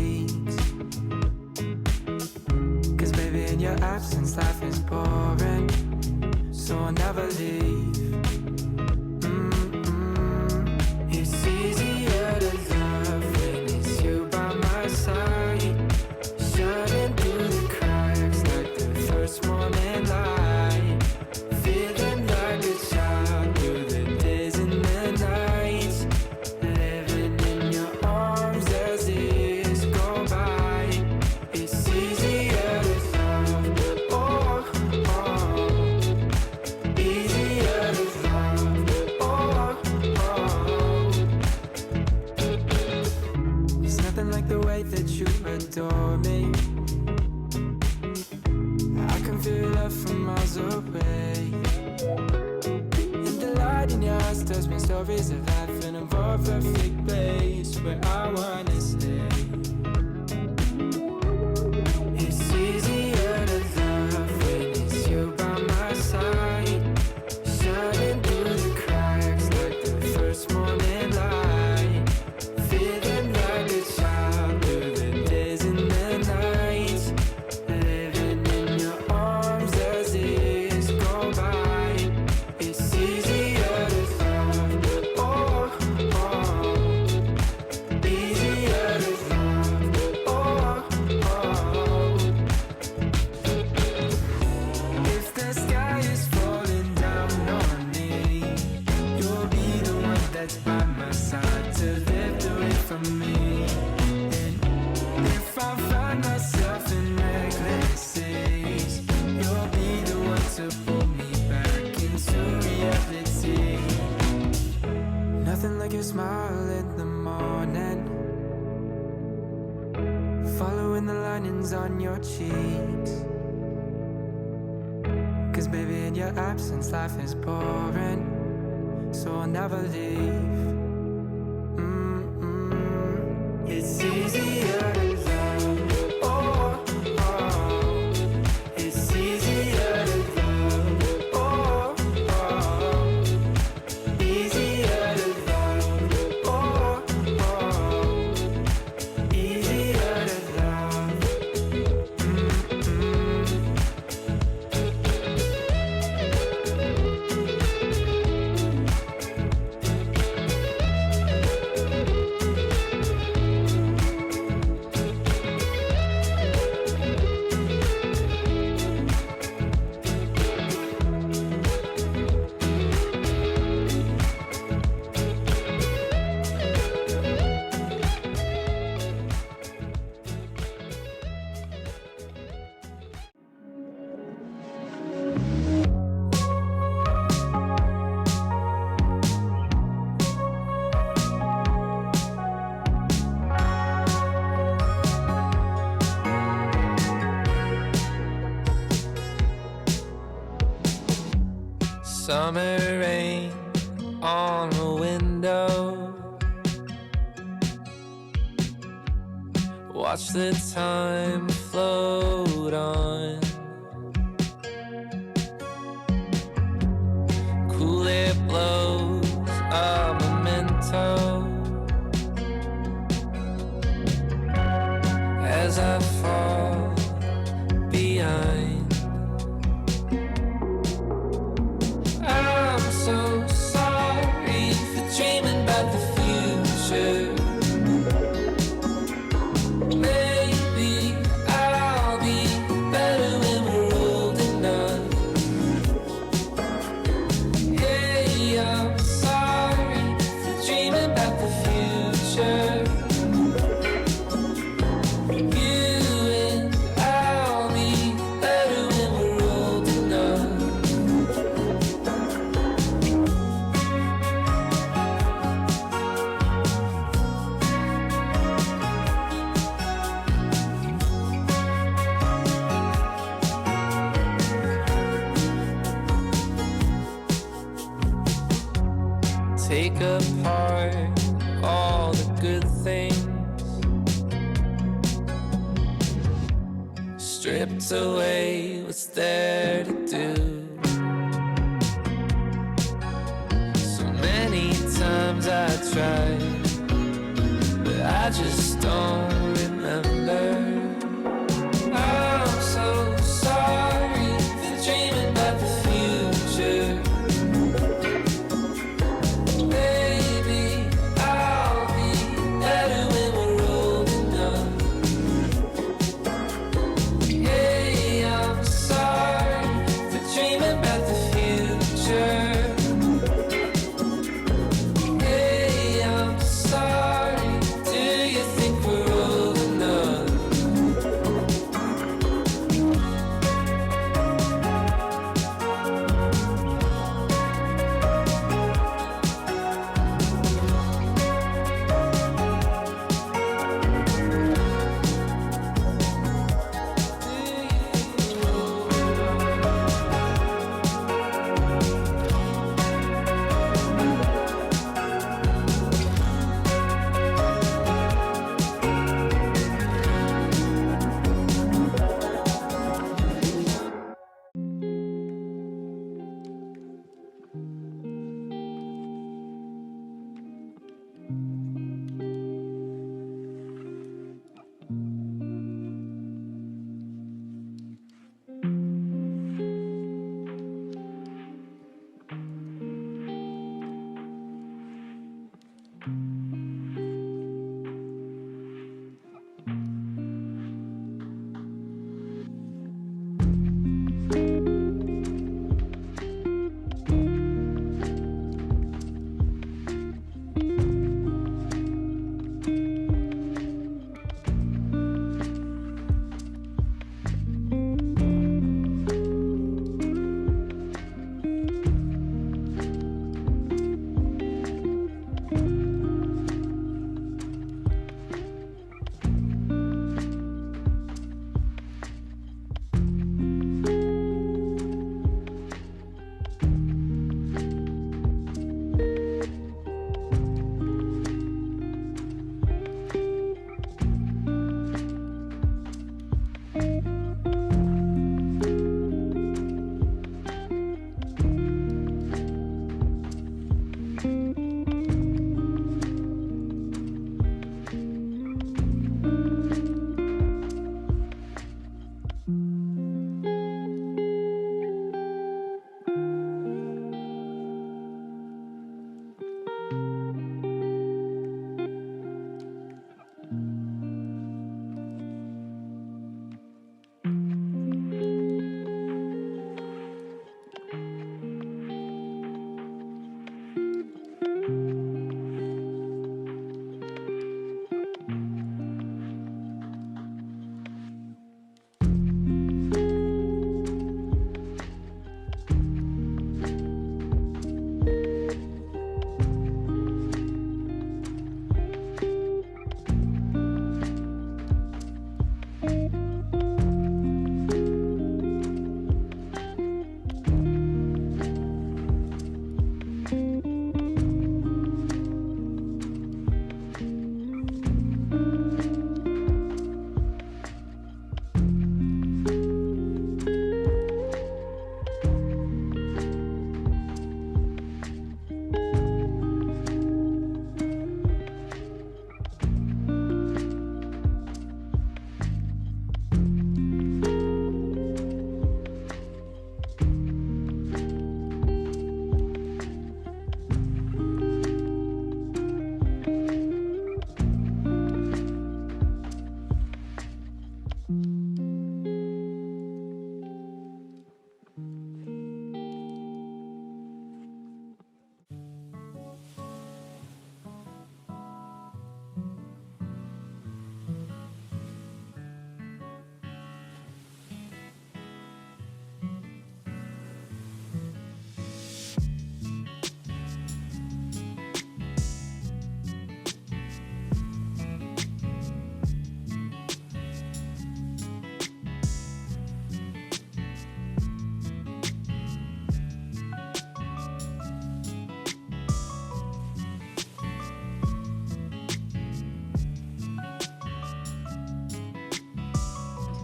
cheeks. 'Cause baby, in your absence, life is boring, so I'll never leave. It's easier to love when it's you by my side, shining through the cracks like the first morning light, feeling like a child through the days and the nights, living in your arms as years go by. It's easier to love, oh, easier to love, oh. It's nothing like the way that you adore me. I can feel love from miles away, and the light in your eyes tells me stories of life in a more perfect place where I wanna stay. It's easier to love when it's you by my side, shining through the cracks like the first morning light, feeling like a child through the days and the nights, living in your arms as years go by. It's easier to love, oh, easier to love, oh. If the sky is falling down on me, you'll be the one that's by my side to lift away from me. And if I find myself in reckless seas, you'll be the one to pull me back into reality. Nothing like your smile in the morning, following the linings on your cheeks. 'Cause baby, in your absence, life is boring, so I'll never leave. It's easier to love, oh, it's easier to love, oh, easier to love, oh, easier to love. Summer rain on the window, watch the time float on. Cool air blows a memento as I fall behind. I'm so sorry for dreaming about the future. Maybe I'll be better when we're old enough. Hey, I'm sorry for dreaming about the future. You and I'll be better when we're old enough. Take apart all the good things, stripped away what's there to do. So many times I tried, but I just don't remember.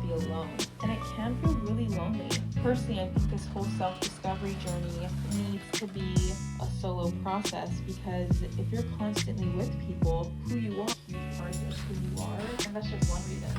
Alone, and it can feel really lonely. Personally, I think this whole self-discovery journey needs to be a solo process, because if you're constantly with people, who you are, a huge part of who you are, and that's just one reason.